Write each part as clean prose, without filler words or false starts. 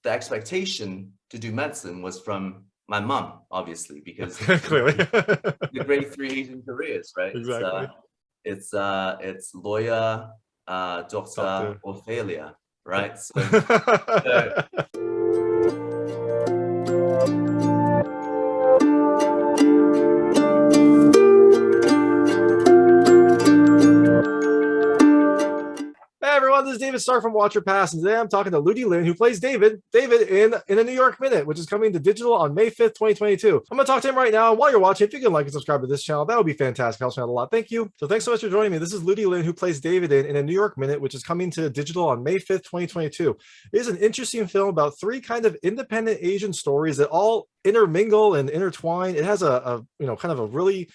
the expectation to do medicine was from my mom, obviously, because Clearly. the great three Asian careers, right? Exactly. It's lawyer, doctor, Doctor. or failure, right? So Hey everyone, this is David Stark from Watcher Pass, and today I'm talking to Ludi Lin, who plays David in a New York Minute, which is coming to digital on May 5th, 2022. I'm going to talk to him right now. While you're watching, if you can like and subscribe to this channel, that would be fantastic. Helps me out a lot. Thank you. So thanks so much for joining me. This is Ludi Lin, who plays David in a New York Minute, which is coming to digital on May 5th, 2022. It is an interesting film about three kind of independent Asian stories that all intermingle and intertwine. It has a kind of a really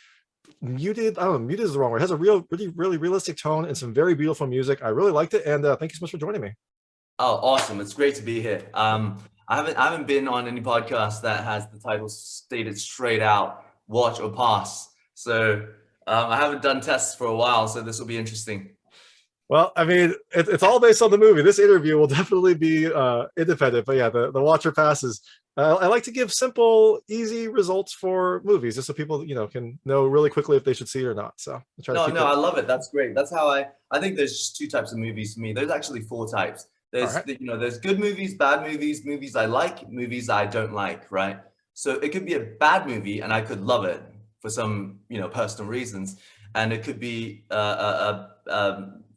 muted, I don't know, muted is the wrong word. It has a really realistic tone and some very beautiful music. I really liked it, and thank you so much for joining me. Oh, awesome. It's great to be here. I haven't been on any podcast that has the title stated straight out, watch or pass. So I haven't done tests for a while, so this will be interesting. Well, I mean, it's all based on the movie. This interview will definitely be independent, but yeah, the Watcher passes. I like to give simple, easy results for movies, just so people can know really quickly if they should see it or not. So I try to keep it. I love it. That's great. That's how I think there's just two types of movies for me. There's actually four types. There's Right. There's good movies, bad movies, movies I like, movies I don't like, right? So it could be a bad movie and I could love it for some personal reasons, and it could be a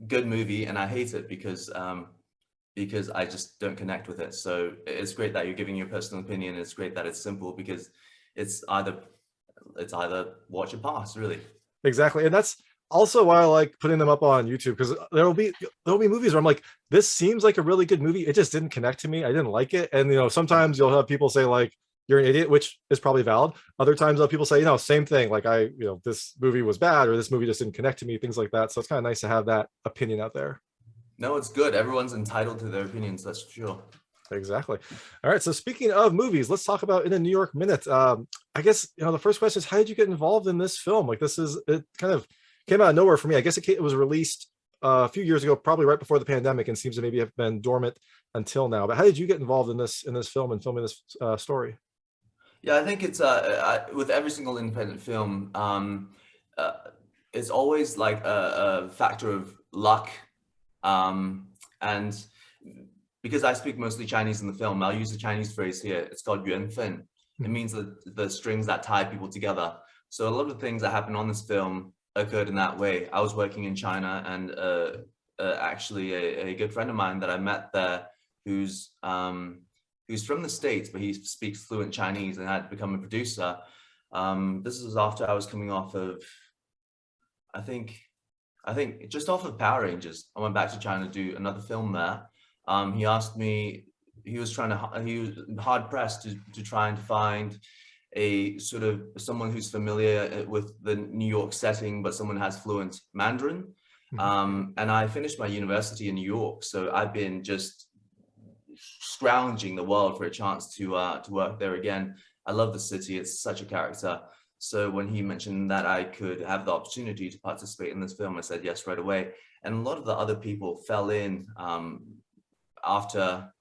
good movie and I hate it because I just don't connect with it. So it's great that you're giving your personal opinion. It's great that it's simple because it's either watch or pass, really. Exactly, and that's also why I like putting them up on YouTube, because there'll be movies where I'm like, this seems like a really good movie. It just didn't connect to me. I didn't like it, and sometimes you'll have people say like, you're an idiot, which is probably valid. Other times people say, same thing, like this movie was bad, or this movie just didn't connect to me, things like that. So it's kind of nice to have that opinion out there. No, it's good. Everyone's entitled to their opinions, that's for sure. Exactly. All right, so speaking of movies, let's talk about In a New York Minute. I guess the first question is, how did you get involved in this film? Like, it kind of came out of nowhere for me. I guess it was released a few years ago, probably right before the pandemic, and seems to maybe have been dormant until now. But how did you get involved in this film and filming this story? Yeah, I think it's with every single independent film, it's always like a factor of luck, and because I speak mostly Chinese in the film, I'll use the Chinese phrase here. It's called 缘分. It means the strings that tie people together. So a lot of the things that happen on this film occurred in that way. I was working in China, and actually a good friend of mine that I met there, who's from the States, but he speaks fluent Chinese and had become a producer. This was after I was coming off of, I think just off of Power Rangers. I went back to China to do another film there. He asked me, he was hard pressed to try and find a sort of someone who's familiar with the New York setting, but someone who has fluent Mandarin. And I finished my university in New York, so I've been just scrounging the world for a chance to work there again. I love the city. It's such a character. So when he mentioned that I could have the opportunity to participate in this film, I said yes right away. And a lot of the other people fell in after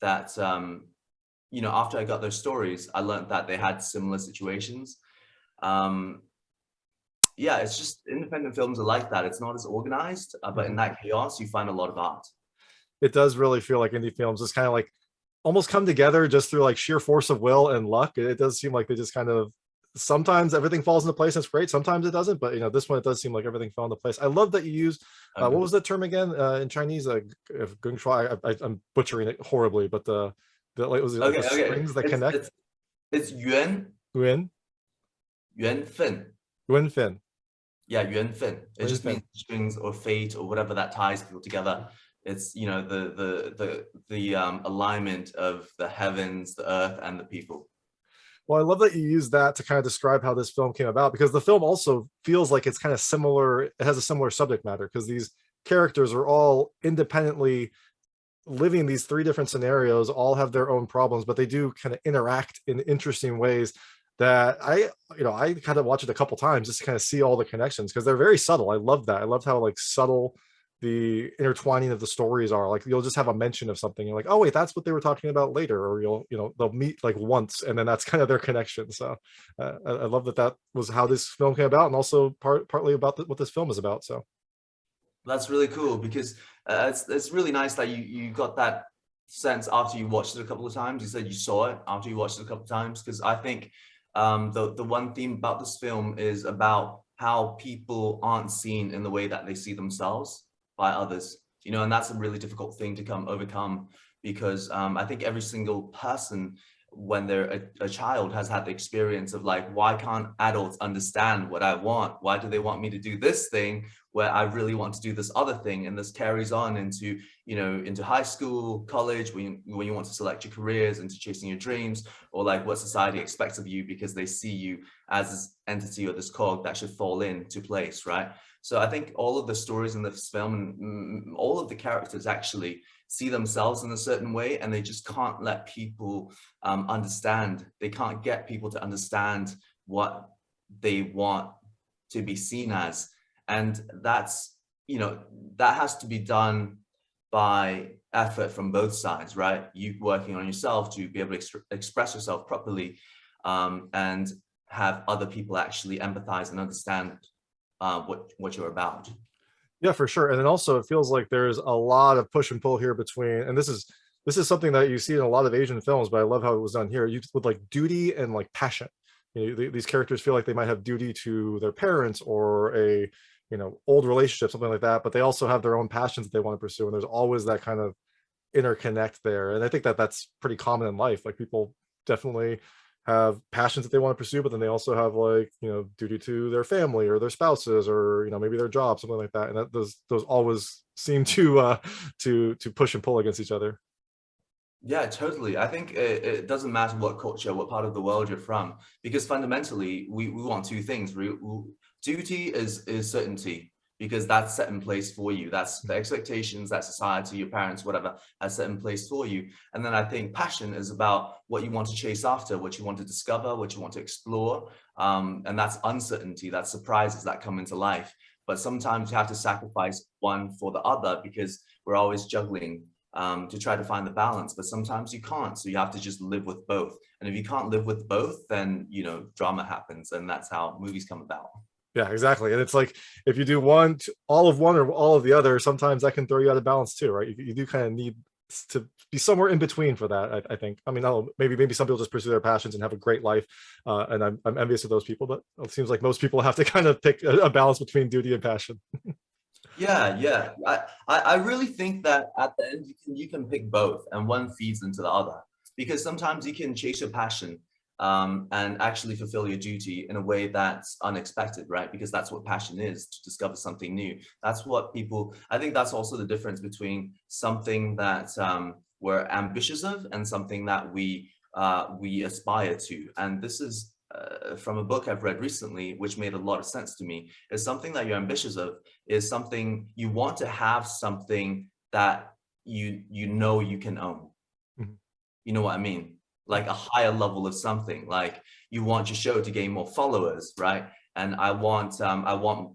that. After I got those stories, I learned that they had similar situations. Yeah, it's just independent films are like that. It's not as organized, but in that chaos, you find a lot of art. It does really feel like indie films just kind of like almost come together just through like sheer force of will and luck. It does seem like they just kind of, sometimes everything falls into place and it's great, sometimes it doesn't, but this one, it does seem like everything fell into place. I love that you used what was the term again in Chinese? Gung Shuai. I'm butchering it horribly, but the strings that connect. It's yuan Yuan Fen. Yeah, yuan Fen. It just means strings or fate or whatever that ties people together. It's the alignment of the heavens, the earth, and the people. Well, I love that you use that to kind of describe how this film came about, because the film also feels like it's kind of similar. It has a similar subject matter because these characters are all independently living these three different scenarios, all have their own problems, but they do kind of interact in interesting ways that I kind of watch it a couple times just to kind of see all the connections, because they're very subtle. I love that. I love how like subtle the intertwining of the stories are. Like you'll just have a mention of something, you're like, oh wait, that's what they were talking about later, or they'll meet like once, and then that's kind of their connection. So I love that was how this film came about, and also partly about what this film is about. So That's really cool because it's really nice that you got that sense after you watched it a couple of times. You said you saw it after you watched it a couple of times, because I think the one theme about this film is about how people aren't seen in the way that they see themselves by others, and that's a really difficult thing to overcome, because I think every single person, when they're a child, has had the experience of like, why can't adults understand what I want? Why do they want me to do this thing where I really want to do this other thing? And this carries on into, into high school, college, when you want to select your careers, into chasing your dreams, or like what society expects of you because they see you as this entity or this cog that should fall into place, right? So I think all of the stories in this film and all of the characters actually see themselves in a certain way, and they just can't let people understand. They can't get people to understand what they want to be seen as. And that's, that has to be done by effort from both sides, right? You working on yourself to be able to express yourself properly, and have other people actually empathize and understand what you're about. Yeah, for sure. And then also it feels like there's a lot of push and pull here between, and this is something that you see in a lot of Asian films, but I love how it was done here. With like duty and like passion. These characters feel like they might have duty to their parents or a old relationship, something like that, but they also have their own passions that they want to pursue, and there's always that kind of interconnect there. And I think that that's pretty common in life. Like people definitely have passions that they want to pursue, but then they also have like duty to their family or their spouses, or maybe their job, something like that. And that those always seem to push and pull against each other. Yeah, totally. I think it doesn't matter what culture, what part of the world you're from, because fundamentally we want two things. Duty is certainty, because that's set in place for you. That's the expectations that society, your parents, whatever, has set in place for you. And then I think passion is about what you want to chase after, what you want to discover, what you want to explore. And that's uncertainty, that's surprises that come into life. But sometimes you have to sacrifice one for the other, because we're always juggling to try to find the balance, but sometimes you can't. So you have to just live with both. And if you can't live with both, then, drama happens, and that's how movies come about. Yeah, exactly. And it's like, if you do all of one or all of the other, sometimes that can throw you out of balance too, right? You do kind of need to be somewhere in between for that, I think. I mean, maybe some people just pursue their passions and have a great life, and I'm envious of those people, but it seems like most people have to kind of pick a balance between duty and passion. Yeah. I really think that at the end you can pick both, and one feeds into the other, because sometimes you can chase your passion and actually fulfill your duty in a way that's unexpected, right? Because that's what passion is, to discover something new. That's what I think that's also the difference between something that we're ambitious of and something that we aspire to. And this is from a book I've read recently, which made a lot of sense to me. Is something that you're ambitious of is something you want to have, something that you can own. Mm-hmm. You know what I mean? Like a higher level of something. Like you want your show to gain more followers, right? And I want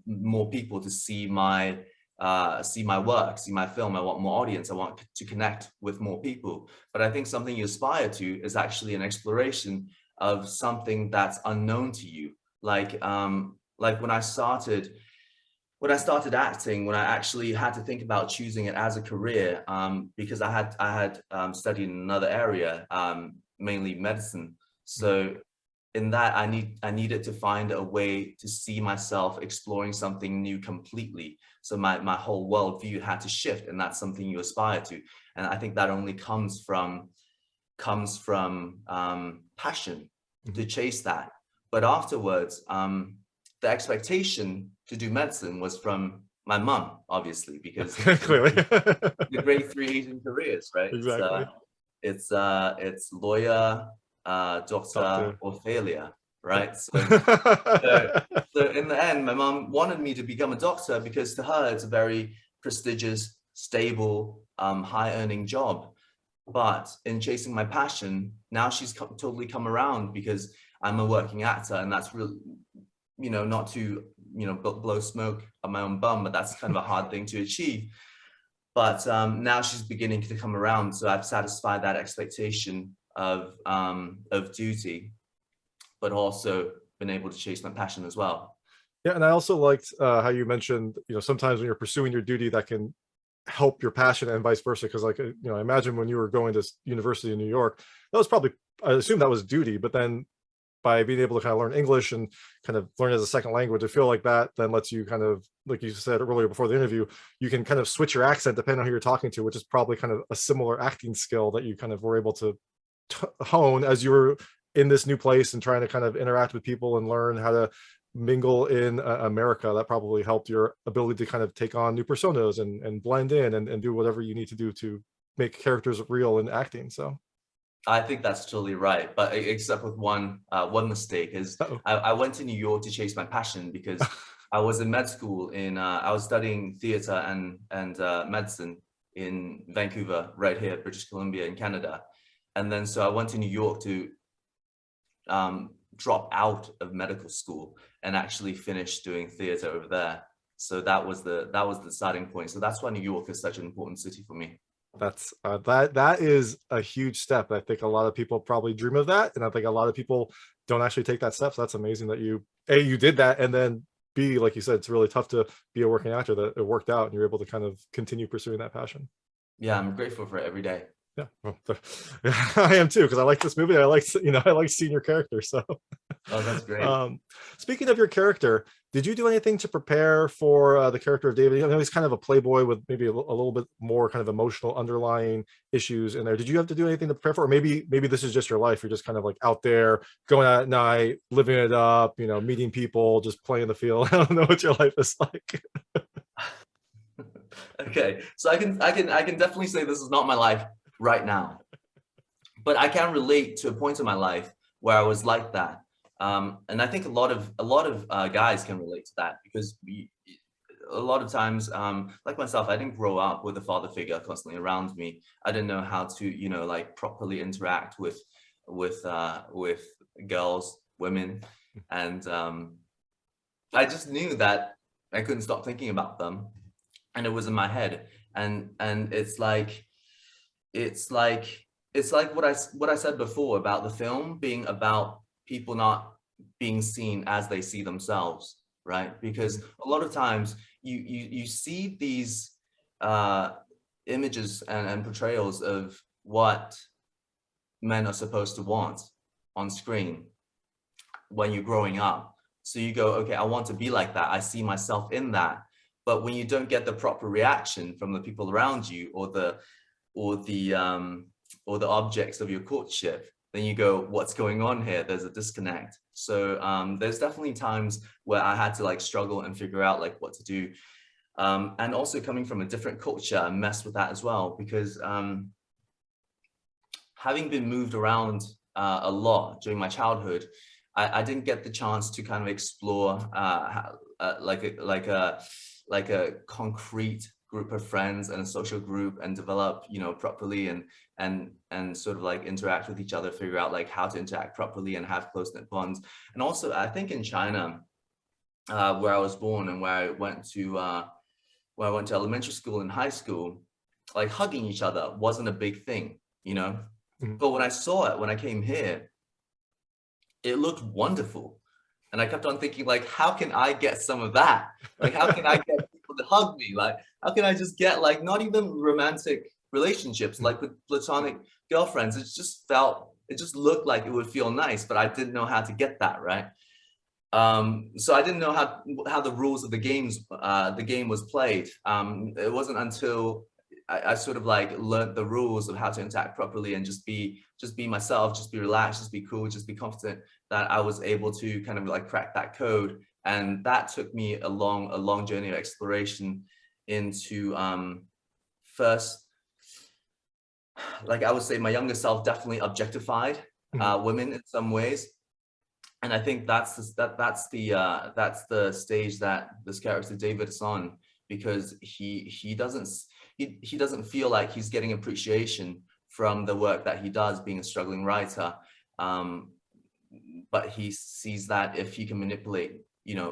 more people to see my work, see my film. I want more audience. I want to connect with more people. But I think something you aspire to is actually an exploration of something that's unknown to you. Like when I started acting, when I actually had to think about choosing it as a career, because I had studied in another area, mainly medicine. So in that, I needed to find a way to see myself exploring something new completely. So my whole worldview had to shift, and that's something you aspire to. And I think that only comes from passion, to chase that. But afterwards, the expectation to do medicine was from my mum, obviously, because clearly the grade 3 Asian careers, right? Exactly. It's lawyer, doctor, or failure, right? So in the end, my mum wanted me to become a doctor, because to her it's a very prestigious, stable, high-earning job. But in chasing my passion, now she's totally come around, because I'm a working actor, and that's really, not to blow smoke on my own bum, but that's kind of a hard thing to achieve. but now she's beginning to come around. So I've satisfied that expectation of duty, but also been able to chase my passion as well. Yeah, and I also liked how you mentioned, sometimes when you're pursuing your duty, that can help your passion and vice versa. Because, like, I imagine when you were going to university in New York, that was probably, I assume that was duty, but then by being able to kind of learn English and kind of learn as a second language, I feel like that then lets you kind of, like you said earlier before the interview, you can kind of switch your accent depending on who you're talking to, which is probably kind of a similar acting skill that you kind of were able to hone as you were in this new place and trying to kind of interact with people and learn how to mingle in America. That probably helped your ability to kind of take on new personas and blend in and do whatever you need to do to make characters real in acting. So I think that's totally right, but except with one mistake is I went to New York to chase my passion because I was in med school I was studying theater and medicine in Vancouver, right here, British Columbia in Canada. And then so I went to New York to drop out of medical school and actually finish doing theater over there. So that was the starting point. So that's why New York is such an important city for me. That's that is a huge step. I think a lot of people probably dream of that, and I think a lot of people don't actually take that step. So that's amazing that you did that, and then B, like you said, it's really tough to be a working actor, that it worked out and you're able to kind of continue pursuing that passion. Yeah, I'm grateful for it every day. Yeah, well, I am too, because I like this movie. I like seeing your character. So oh, that's great. Speaking of your character, did you do anything to prepare for the character of David? He's kind of a playboy with maybe a little bit more kind of emotional underlying issues in there. Did you have to do anything to prepare for, or maybe this is just your life? You're just kind of like out there going out at night, living it up, meeting people, just playing the field. I don't know what your life is like. Okay, so I can definitely say this is not my life right now, but I can relate to a point in my life where I was like that, and I think a lot of guys can relate to that, because a lot of times, like myself, I didn't grow up with a father figure constantly around me. I didn't know how to like properly interact with girls, women, and I just knew that I couldn't stop thinking about them, and it was in my head, and it's like what I said before about the film being about people not being seen as they see themselves, right? Because a lot of times you see these images and portrayals of what men are supposed to want on screen when you're growing up. So you go, okay, I want to be like that. I see myself in that. But when you don't get the proper reaction from the people around you, or the objects of your courtship, then you go, what's going on here? There's a disconnect. So there's definitely times where I had to like struggle and figure out like what to do. And also coming from a different culture, I messed with that as well, because having been moved around a lot during my childhood, I didn't get the chance to kind of explore like a concrete group of friends and a social group, and develop properly and sort of like interact with each other, figure out like how to interact properly and have close-knit bonds. And also I think in China, where I was born and where I went to elementary school and high school, like hugging each other wasn't a big thing, but when I saw it, when I came here, it looked wonderful. And I kept on thinking, like, how can I get some of that? Like, how can I get people to hug me? Like, how can I just get like not even romantic relationships, like with platonic girlfriends? It just looked like it would feel nice, but I didn't know how to get that, right? So I didn't know how the rules of the game was played. It wasn't until I sort of like learned the rules of how to interact properly and just be myself, just be relaxed, just be cool, just be confident, that I was able to kind of like crack that code. And that took me a long journey of exploration into first, like I would say my younger self definitely objectified women in some ways. And I think that's the stage that this character David is on, because he doesn't feel like he's getting appreciation from the work that he does being a struggling writer, but he sees that if he can manipulate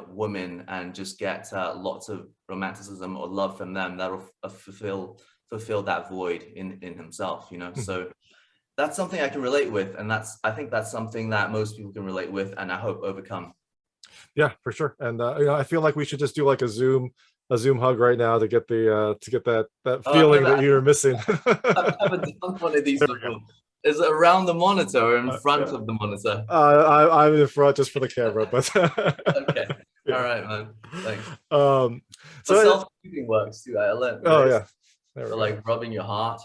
women and just get lots of romanticism or love from them, that'll fulfill fulfill that void in himself, you know. So that's something I can relate with, and I think that's something that most people can relate with, and I hope overcome. Yeah, for sure. And I feel like we should just do like a Zoom hug right now to get that feeling that you're missing. I've never done one of these before. Is it around the monitor or in front of the monitor? I'm in front just for the camera, but okay. Yeah. All right, man. Thanks. So self-soothing works too. I learned. Oh yeah. There we go. Like rubbing your heart.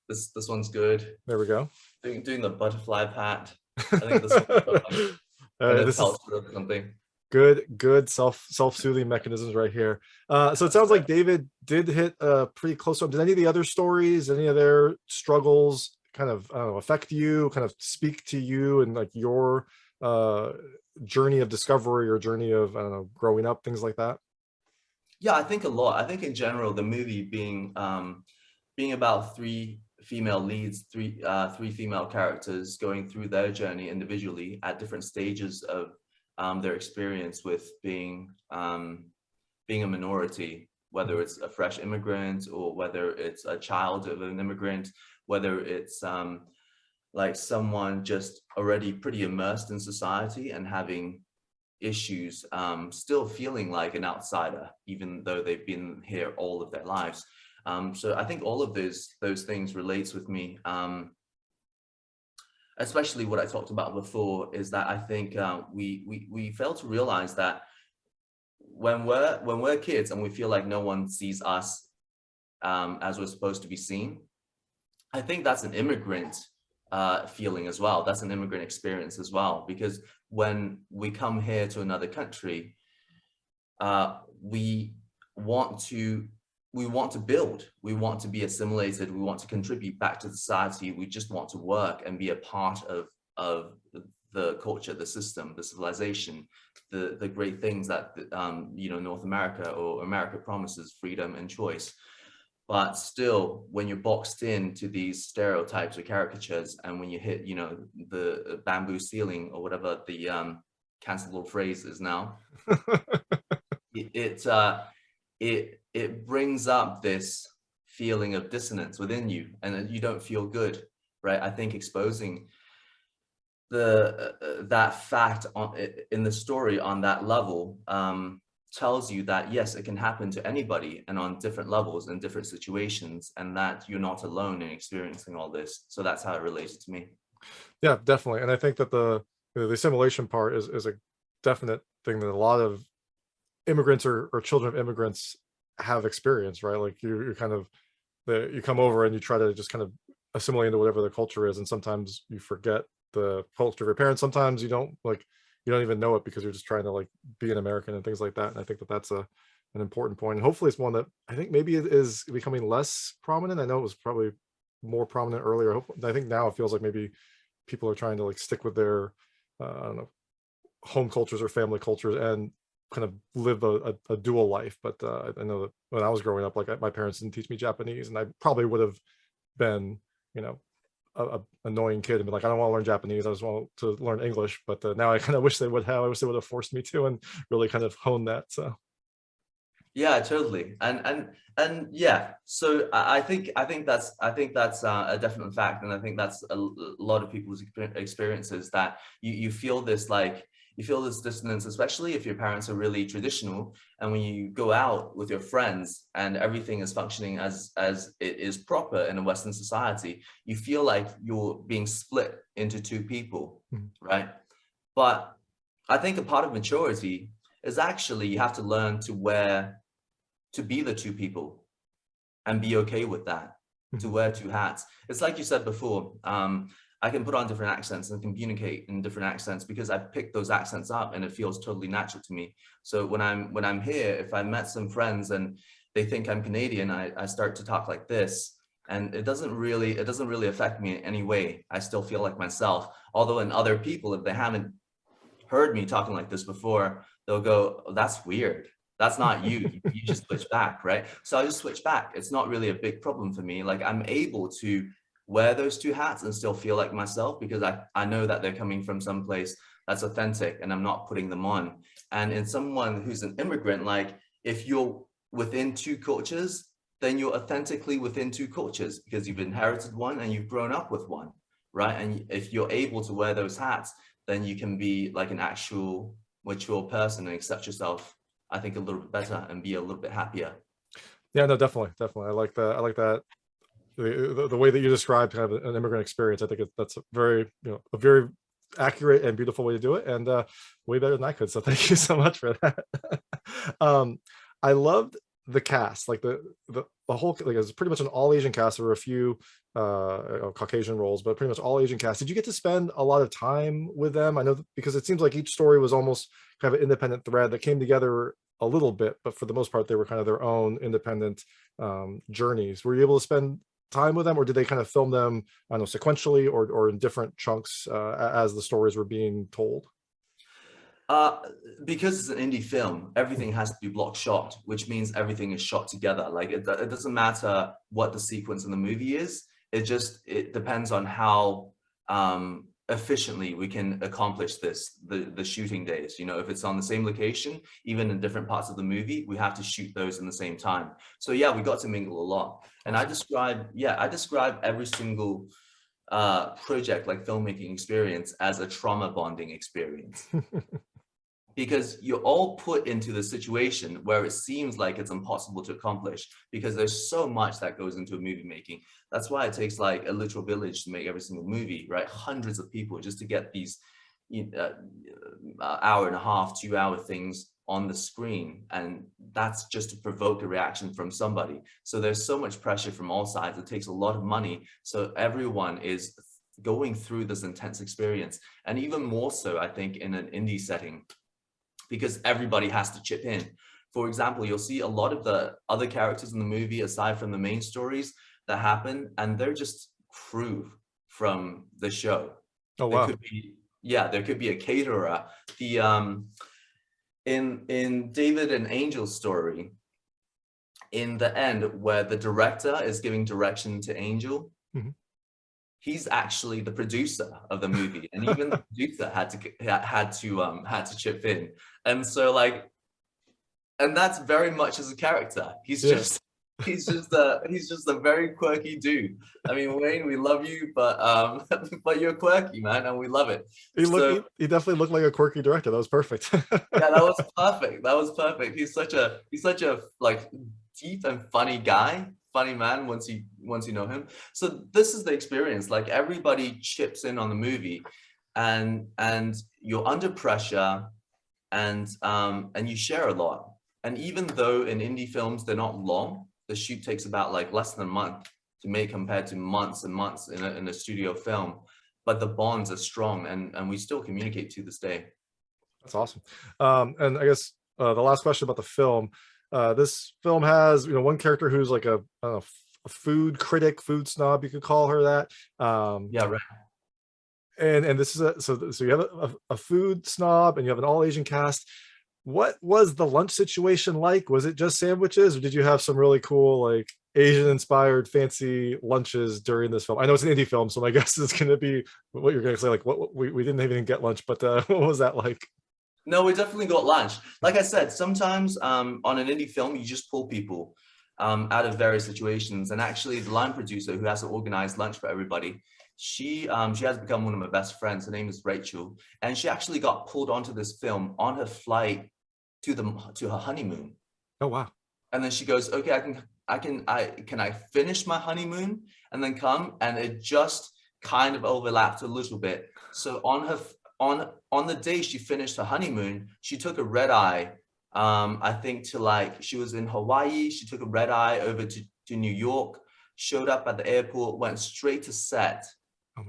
This one's good. There we go. Doing the butterfly pat. I think this one's this is something. Good self-soothing mechanisms right here. So it sounds like David did hit pretty close to him. Did any of the other stories, any of their struggles kind of, I don't know, affect you, kind of speak to you and like your journey of discovery or journey of, I don't know, growing up, things like that? Yeah, I think a lot. I think in general, the movie being about three female leads, three female characters going through their journey individually at different stages of their experience with being a minority, whether it's a fresh immigrant or whether it's a child of an immigrant, whether it's like someone just already pretty immersed in society and having issues, still feeling like an outsider, even though they've been here all of their lives. So I think all of those things relates with me. Especially what I talked about before is that I think we fail to realize that when we're kids and we feel like no one sees us as we're supposed to be seen, I think that's an immigrant feeling as well. That's an immigrant experience as well, because when we come here to another country, we want to build, we want to be assimilated, we want to contribute back to society, we just want to work and be a part of the culture, the system, the civilization, the great things that you know, North America or America promises, freedom and choice. But still, when you're boxed into these stereotypes or caricatures, and when you hit, you know, the bamboo ceiling or whatever the cancelable phrase is now, it brings up this feeling of dissonance within you, and you don't feel good, right? I think exposing that fact in the story on that level tells you that yes, it can happen to anybody and on different levels and different situations, and that you're not alone in experiencing all this. So that's how it related to me. Yeah, definitely. And I think that the assimilation part is a definite thing that a lot of immigrants or children of immigrants have experienced, right? Like you're kind of you come over and you try to just kind of assimilate into whatever the culture is, and sometimes you forget the culture of your parents. Sometimes you don't even know it because you're just trying to like be an American and things like that. And I think that that's an important point. And hopefully it's one that I think maybe it is becoming less prominent. I know it was probably more prominent earlier. I think now it feels like maybe people are trying to like stick with their I don't know, home cultures or family cultures and kind of live a dual life. But I know that when I was growing up, like my parents didn't teach me Japanese, and I probably would have been, you know, a annoying kid and be like, I don't want to learn Japanese, I just want to learn English. But now I kind of wish they would have. I wish they would have forced me to and really kind of hone that. So yeah, totally. And yeah, so I think that's a definite fact, and I think that's a lot of people's experiences, that you feel this dissonance, especially if your parents are really traditional, and when you go out with your friends and everything is functioning as it is proper in a Western society, you feel like you're being split into two people, right? But I think a part of maturity is actually you have to learn to be the two people and be okay with that, to wear two hats. It's like you said before, I can put on different accents and communicate in different accents because I picked those accents up and it feels totally natural to me. So when I'm here, if I met some friends and they think I'm Canadian, I start to talk like this, and it doesn't really affect me in any way. I still feel like myself. Although in other people, if they haven't heard me talking like this before, they'll go, oh, that's weird. That's not you. You just switch back, right? So I just switch back. It's not really a big problem for me. Like I'm able to wear those two hats and still feel like myself because I know that they're coming from someplace that's authentic and I'm not putting them on. And in someone who's an immigrant, like if you're within two cultures, then you're authentically within two cultures because you've inherited one and you've grown up with one, right? And if you're able to wear those hats, then you can be like an actual mature person and accept yourself, I think, a little bit better and be a little bit happier. Yeah, no, definitely. I like that. I like that. The way that you described kind of an immigrant experience, I think that's a very, a very accurate and beautiful way to do it, and way better than I could. So thank you so much for that. I loved the cast, like the whole, like, it was pretty much an all Asian cast. There were a few Caucasian roles, but pretty much all Asian cast. Did you get to spend a lot of time with them? I know because it seems like each story was almost kind of an independent thread that came together a little bit, but for the most part, they were kind of their own independent journeys. Were you able to spend time with them, or did they kind of film them, I don't know, sequentially or in different chunks as the stories were being told? Because it's an indie film, everything has to be block shot, which means everything is shot together. Like it doesn't matter what the sequence in the movie is. It depends on how efficiently we can accomplish the shooting days. If it's on the same location, even in different parts of the movie, we have to shoot those in the same time. So yeah, we got to mingle a lot. And I describe every single project, like filmmaking experience, as a trauma bonding experience. Because you're all put into the situation where it seems like it's impossible to accomplish because there's so much that goes into a movie making. That's why it takes like a literal village to make every single movie, right? Hundreds of people just to get these hour and a half, 2 hour things on the screen. And that's just to provoke a reaction from somebody. So there's so much pressure from all sides. It takes a lot of money. So everyone is going through this intense experience. And even more so, I think, in an indie setting, because everybody has to chip in. For example, you'll see a lot of the other characters in the movie, aside from the main stories that happen, and they're just crew from the show. Oh, wow. There could be a caterer. In David and Angel's story, in the end, where the director is giving direction to Angel, he's actually the producer of the movie, and even the producer had to chip in. And so and that's very much as a character. He's just a very quirky dude. I mean, Wayne, we love you, but but you're quirky, man, and we love it. He definitely looked like a quirky director. That was perfect. Yeah, that was perfect. That was perfect. He's such a like deep and funny guy. Funny man once you know him. So this is the experience. Like everybody chips in on the movie, and you're under pressure, and you share a lot. And even though in indie films they're not long, the shoot takes about like less than a month to make compared to months and months in a studio film. But the bonds are strong, and we still communicate to this day. That's awesome. And I guess the last question about the film. This film has, one character who's like a food critic, food snob, you could call her that. Yeah, right. And this is so you have a food snob, and you have an all Asian cast. What was the lunch situation like? Was it just sandwiches, or did you have some really cool, like, Asian inspired fancy lunches during this film? I know it's an indie film, so my guess is going to be what you're going to say, like, what we didn't even get lunch, but what was that like? No, we definitely got lunch. Like I said, sometimes on an indie film, you just pull people out of various situations. And actually, the line producer who has to organize lunch for everybody, she has become one of my best friends. Her name is Rachel, and she actually got pulled onto this film on her flight to her honeymoon. Oh, wow. And then she goes, okay, can I finish my honeymoon and then come? And it just kind of overlapped a little bit. So on the day she finished her honeymoon, she took a red eye. I think she was in Hawaii. She took a red eye over to New York, showed up at the airport, went straight to set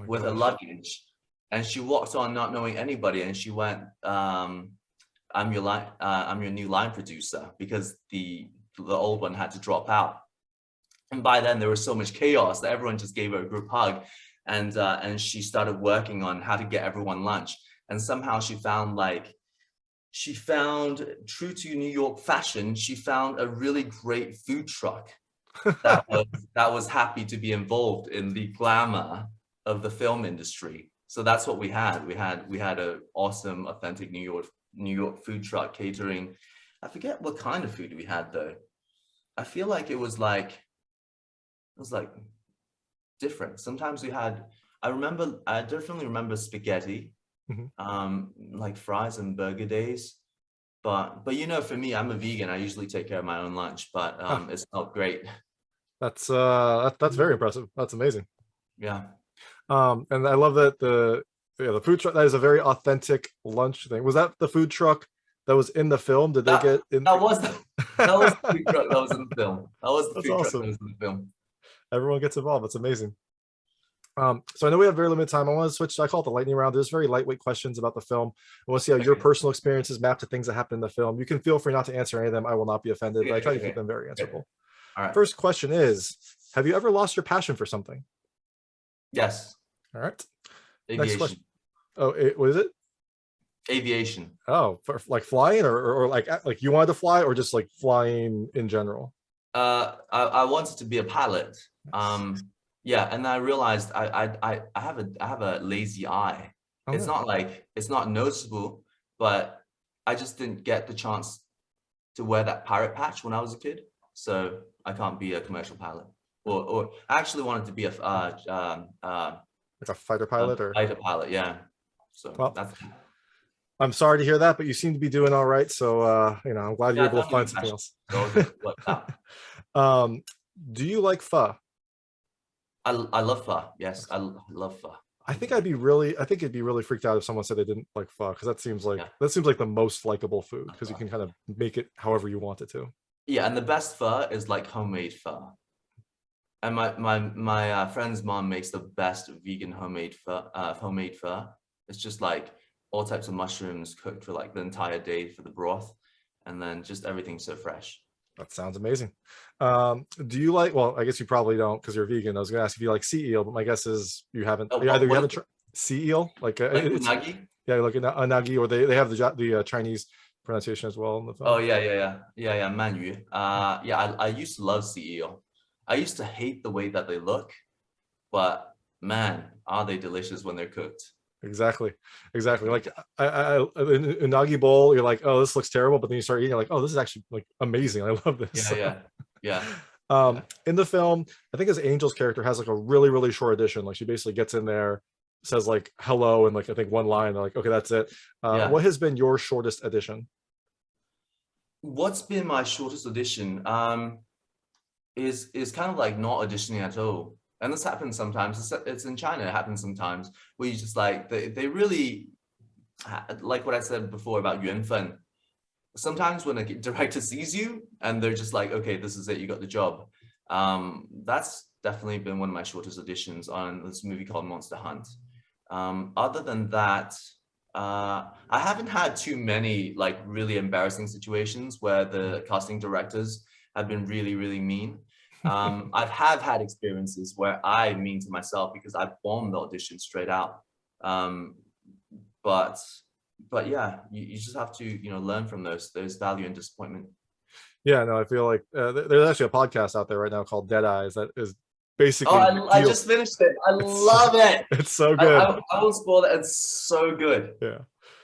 with her luggage, and she walked on not knowing anybody. And she went, I'm your new line producer, because the old one had to drop out. And by then there was so much chaos that everyone just gave her a group hug. And she started working on how to get everyone lunch. And somehow she found, true to New York fashion, she found a really great food truck that was happy to be involved in the glamour of the film industry. So that's what we had. We had an awesome, authentic New York food truck catering. I forget what kind of food we had though. I feel like it was like different. Sometimes we had, I definitely remember spaghetti, Mhm. like fries and burger days. But you know, for me, I'm a vegan. I usually take care of my own lunch, but Ah, it's not great. that's very impressive. That's amazing. Yeah. And I love that the food truck, that is a very authentic lunch thing. Was that the food truck that was in the film? Did they That get in? that was the, that was the food truck that was in the film. That was the That's food truck that awesome. was in the film. Everyone gets involved. That's amazing. So I know we have very limited time. I want to switch. I call it the lightning round. There's very lightweight questions about the film. I want to see how your Okay. personal experiences map to things that happen in the film. You can feel free not to answer any of them. I will not be offended, but I Okay. try to keep Okay. them very Okay. answerable. All right. First question is, have you ever lost your passion for something? Yes. All right. Next question. Aviation. Oh, what is it? Aviation. Oh, for like flying, or like you wanted to fly, or just like flying in general? I wanted to be a pilot. Nice. Yeah, and I realized I have a lazy eye. Oh It's no. not like it's not noticeable, but I just didn't get the chance to wear that pirate patch when I was a kid, so I can't be a commercial pilot. Or I actually wanted to be Like a fighter a pilot, or fighter pilot. Yeah, so well, that's I'm sorry to hear that, but you seem to be doing all right. So I'm glad you're yeah, I able to found a new find something passion. else. So all good. Worked out. um, do you like pho? I love pho. Yes, I love pho. I think I think it'd be really freaked out if someone said they didn't like pho, because Yeah. that seems like the most likable food, because you Pho. can kind of make it however you want it to. Yeah, and the best pho is like homemade pho. And my friend's mom makes the best vegan homemade pho. It's just like all types of mushrooms cooked for like the entire day for the broth, and then just everything so fresh. That sounds amazing. Do you like? Well, I guess you probably don't because you're vegan. I was going to ask if you like sea eel, but my guess is you haven't. Either you What is haven't it? tried sea eel, like Like it's unagi? yeah, like a unagi, or they have the Chinese pronunciation as well in the Oh film. yeah, manyu. Yeah, I used to love CEO. I used to hate the way that they look, but man, are they delicious when they're cooked. Exactly, exactly. Like in unagi bowl, you're like, oh, this looks terrible, but then you start eating, you're like, oh, this is actually like amazing. I love this. Yeah, yeah. In the film, I think his Angel's character has like a really short edition. Like she basically gets in there, says like hello, and like I think one line. They're like, okay, that's it. Yeah. What has been your shortest edition? What's been my shortest audition? Is kind of like not auditioning at all. And this happens sometimes. It's in China. It happens sometimes where you just like they really like what I said before about yuanfen. Sometimes when a director sees you and they're just like, okay, this is it, you got the job. That's definitely been one of my shortest auditions on this movie called Monster Hunt. Other than that, I haven't had too many like really embarrassing situations where the casting directors have been really mean. I've had experiences where I mean to myself because I bombed the audition straight out. But yeah, you just have to learn from those value and disappointment. Yeah, no, I feel like there's actually a podcast out there right now called Dead Eyes that is Oh, basically I just finished it. I it's love it. it's so good. I won't spoil it. It's so good. Yeah.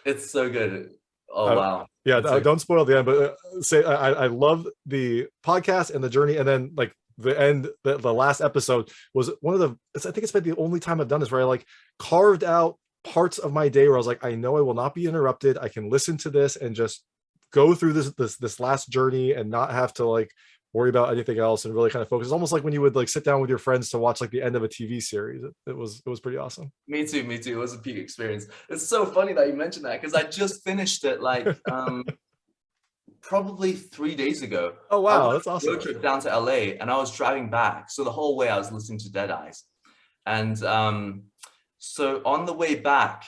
It's so good. Oh wow. Yeah, It's so don't spoil the end, but say I love the podcast and the journey, and then like the end, the last episode was one of the. I think it's been the only time I've done this where I like carved out parts of my day where I was like, I know I will not be interrupted. I can listen to this and just go through this last journey and not have to like worry about anything else and really kind of focus. It's almost like when you would like sit down with your friends to watch like the end of a TV series. It was pretty awesome. Me too. It was a peak experience. It's so funny that you mentioned that because I just finished it like probably 3 days ago. Oh I wow, went that's on a awesome. road trip down to LA and I was driving back. So the whole way I was listening to Dead Eyes. And so on the way back,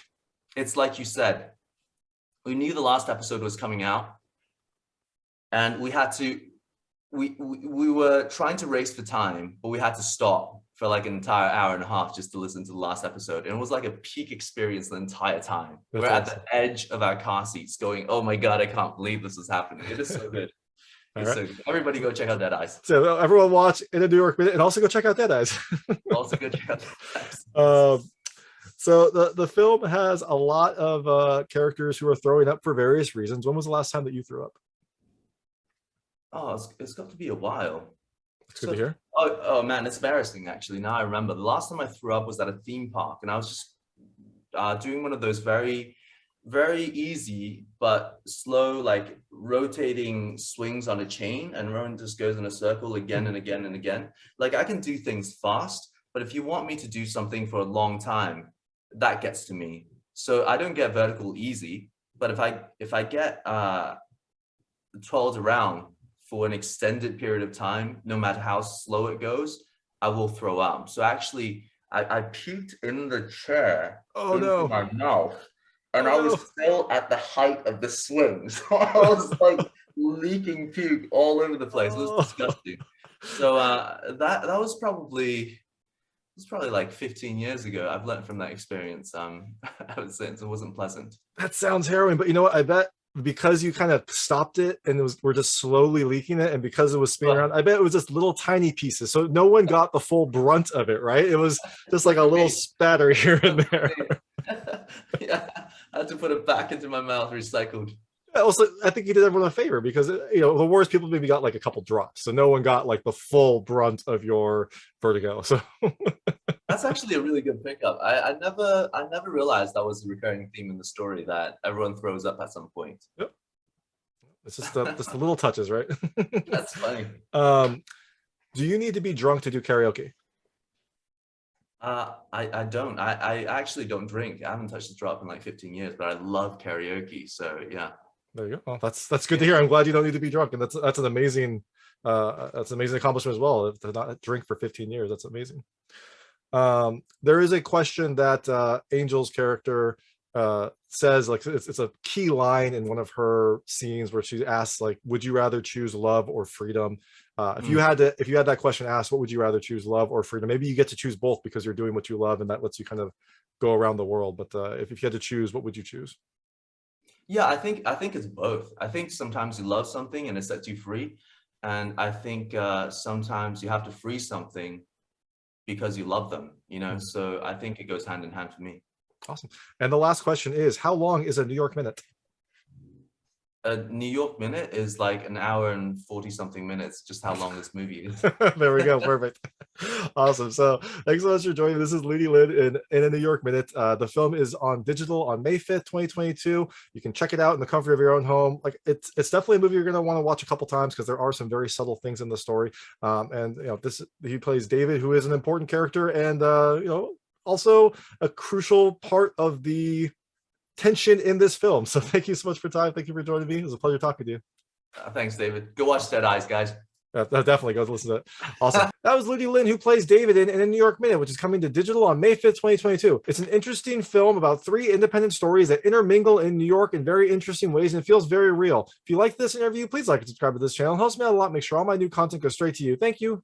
it's like you said, we knew the last episode was coming out and we had to we were trying to race for time, but we had to stop for like an entire hour and a half just to listen to the last episode. And it was like a peak experience the entire time. That's We're awesome. at the edge of our car seats going, oh my God, I can't believe this is happening. It is so good. It's so good. Everybody go check out Dead Eyes. So everyone watch In a New York Minute and also go check out Dead Eyes. Also go check out Dead Eyes. So the film has a lot of characters who are throwing up for various reasons. When was the last time that you threw up? Oh, it's got to be a while. It's good to hear. Oh man, it's embarrassing actually. Now I remember the last time I threw up was at a theme park, and I was just doing one of those very, very easy but slow, like rotating swings on a chain, and everyone just goes in a circle again and again and again. Like I can do things fast, but if you want me to do something for a long time, that gets to me. So I don't get vertical easy, but if I get twirled around for an extended period of time, no matter how slow it goes, I will throw up. So actually, I puked in the chair into my mouth, and I was still at the height of the swing. So I was like leaking puke all over the place. It was disgusting. So that was probably like 15 years ago. I've learned from that experience ever since. It wasn't pleasant. That sounds harrowing, but you know what? I bet because you kind of stopped it and we're just slowly leaking it, and because it was spinning around, I bet it was just little tiny pieces. So no one got the full brunt of it, right? It was just like a little spatter here and there. Yeah, I had to put it back into my mouth, recycled. Also, I think you did everyone a favor because, you know, the worst people maybe got like a couple drops. So no one got like the full brunt of your vertigo. So that's actually a really good pickup. I never realized that was a recurring theme in the story, that everyone throws up at some point. Yep. It's just the little touches, right? That's funny. Do you need to be drunk to do karaoke? I don't. I actually don't drink. I haven't touched a drop in like 15 years, but I love karaoke. So yeah. There you go. Well, that's good to hear. I'm glad you don't need to be drunk, and that's an amazing accomplishment as well. To not drink for 15 years, that's amazing. There is a question that Angel's character says, like it's a key line in one of her scenes where she asks, like, would you rather choose love or freedom? If you had that question asked, what would you rather choose, love or freedom? Maybe you get to choose both because you're doing what you love, and that lets you kind of go around the world. But if you had to choose, what would you choose? Yeah, I think it's both. I think sometimes you love something and it sets you free, and I think sometimes you have to free something because you love them, you know. So I think it goes hand in hand for me. Awesome. And the last question is, how long is a New York minute? A New York minute is like an hour and 40 something minutes, just how long this movie is. There we go. Perfect. Awesome. So thanks so much for joining me. This is Ludi Lin in a New York minute. The film is on digital on May 5th, 2022. You can check it out in the comfort of your own home. Like it's definitely a movie you're going to want to watch a couple times because there are some very subtle things in the story. And you know, he plays David, who is an important character, and you know, also a crucial part of the tension in this film. So thank you so much for your time. Thank you for joining me. It was a pleasure talking to you. Thanks, David. Go watch Dead Eyes, guys. Definitely go listen to it. Awesome. That was Ludi Lin, who plays David in a New York Minute, which is coming to digital on May 5th, 2022. It's an interesting film about 3 independent stories that intermingle in New York in very interesting ways, and it feels very real. If you like this interview, please like and subscribe to this channel. It helps me out a lot. Make sure all my new content goes straight to you. Thank you.